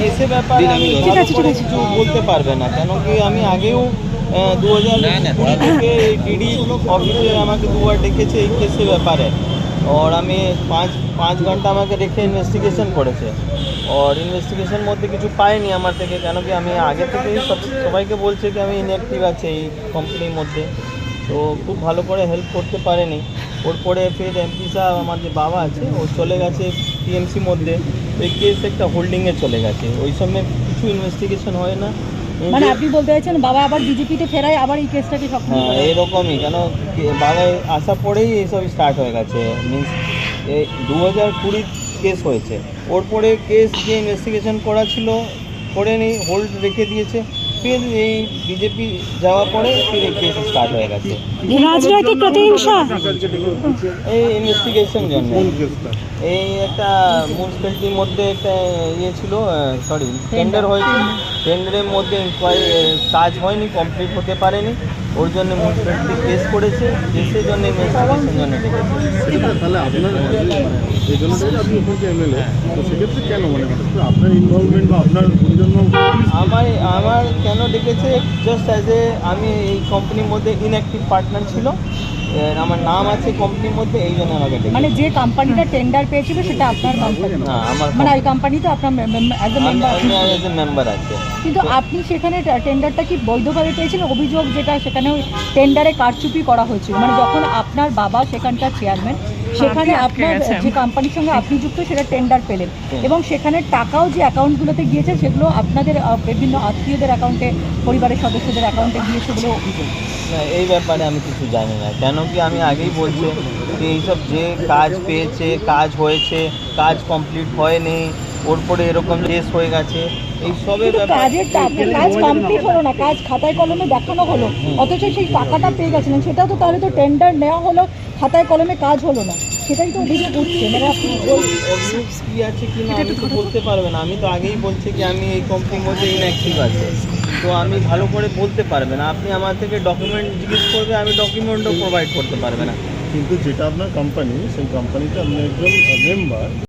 কেসের ব্যাপারে আমি ভালো করে কিছু বলতে পারবে না, কেন কি আমি আগেও 2020 থেকে ডিডি অফিসে আমাকে দুবার ডেকেছে এই কেসের ব্যাপারে। और আমি পাঁচ ঘন্টা আমাকে রেখে ইনভেস্টিগেশন করেছে, और ইনভেস্টিগেশন মধ্যে কিছু পাইনি আমার থেকে, কেন কি আমি আগে থেকেই সবাইকে বলছে কি আমি ইনঅ্যাক্টিভ আছে এই কোম্পানির মধ্যে, তো খুব ভালো করে হেল্প করতে পারেনি। ওর পরে ফের এমপি সাহেব আমার যে বাবা আছে ও চলে গেছে টিএমসি মধ্যে, তো এই কেস একটা হোল্ডিংয়ে চলে গেছে, ওই সময় কিছু ইনভেস্টিগেশন হয় না। মানে আপনি বলতে চাইছেন বাবা আবার বিজেপিতে ফেরায় আবার এই কেসটাকে সক্রিয় করে? এরকমই, কেন বাবা আসা পরেই এইসব স্টার্ট হয়ে গেছে। মিনস 2020 কেস হয়েছে, ওর পরে কেস যে ইনভেস্টিগেশন করা ছিল করে নেই, হোল্ড রেখে দিয়েছে, ফির এই বিজেপি যাওয়ার পরে ফির এই কেস স্টার্ট হয়ে গেছে। রাজনৈতিক প্রতিহিংসা এই ইনভেস্টিগেশন জন্য এই একটা মিউনিসিপ্যালিটির মধ্যে একটা ইয়ে ছিল, সরি টেন্ডার হয়েছে, টেন্ডারের মধ্যে ইনকোয়ারি কাজ হয়নি, কমপ্লিট হতে পারেনি, ওর জন্য মিউনিসিপ্যালিটি কেস করেছে, কেসের জন্য ইনভেস্টিগেশন জন্য ডেকেছে। তাহলে আপনার এই জন্য আপনি ওখানে এমএলএ, তো সেক্ষেত্রে কেন মানে আপনার ইনভলভমেন্ট বা আপনার জন্য আমার কেন ডেকেছে, জাস্ট অ্যাজ এ আমি এই কোম্পানির মধ্যে ইনঅ্যাক্টিভ পার্টনার ছিল, আমার নাম আছে কোম্পানির মধ্যে, এই জন্য আমাকে ডেকেছে। মানে যে কোম্পানিটা টেন্ডার পেয়েছিল সেটা আপনার কোম্পানি না, আমার মানে ওই কোম্পানিতে আপনার as a member? As a member আছে। কিন্তু আপনি সেখানে টেন্ডারটা কি বৈধভাবে পেয়েছিলেন? অভিযোগ যেটা সেখানে ওই টেন্ডারে কারচুপি করা হয়েছিল, মানে যখন আপনার বাবা সেখানকার চেয়ারম্যান, সেখানে আপনার যে কোম্পানির সঙ্গে আপনি যুক্ত সেটা টেন্ডার পেলেন, এবং সেখানে টাকাও যে অ্যাকাউন্টগুলোতে গিয়েছে সেগুলো আপনাদের বিভিন্ন আত্মীয়দের অ্যাকাউন্টে, পরিবারের সদস্যদের অ্যাকাউন্টে গিয়েছে বলে অভিযোগ। না, এই ব্যাপারে আমি কিছু জানি না, কেন কি আমি আগেই বলছি যে এইসব যে কাজ পেয়েছে, কাজ হয়েছে, কাজ কমপ্লিট হয়নি, ওর পরে এরকম কেস হয়ে গেছে, এই সবের কাজের কাজ কমপ্লিট হলো না, কাজ খাতায় কলমে দেখানো হলো, অথচ সেই টাকাটা পেয়ে গেছিলেন, সেটাও তো তাহলে তো টেন্ডার নেওয়া হলো, খাতায় কলমে কাজ হলো না, সেটাই তো অভিযোগ উঠছে। মানে আপনি অভিযোগ কী আছে কি না আমি তো বলতে পারবে না, আমি তো আগেই বলছি কি আমি এই কোম্পানির মধ্যে ইনঅ্যাক্টিভ আছে, তো আমি ভালো করে বলতে পারবে না। আপনি আমার থেকে ডকুমেন্ট জিজ্ঞেস করবে, আমি ডকুমেন্টও প্রোভাইড করতে পারবে না। কিন্তু যেটা আপনার কোম্পানি, সেই কোম্পানিতে আপনি একজন মেম্বার,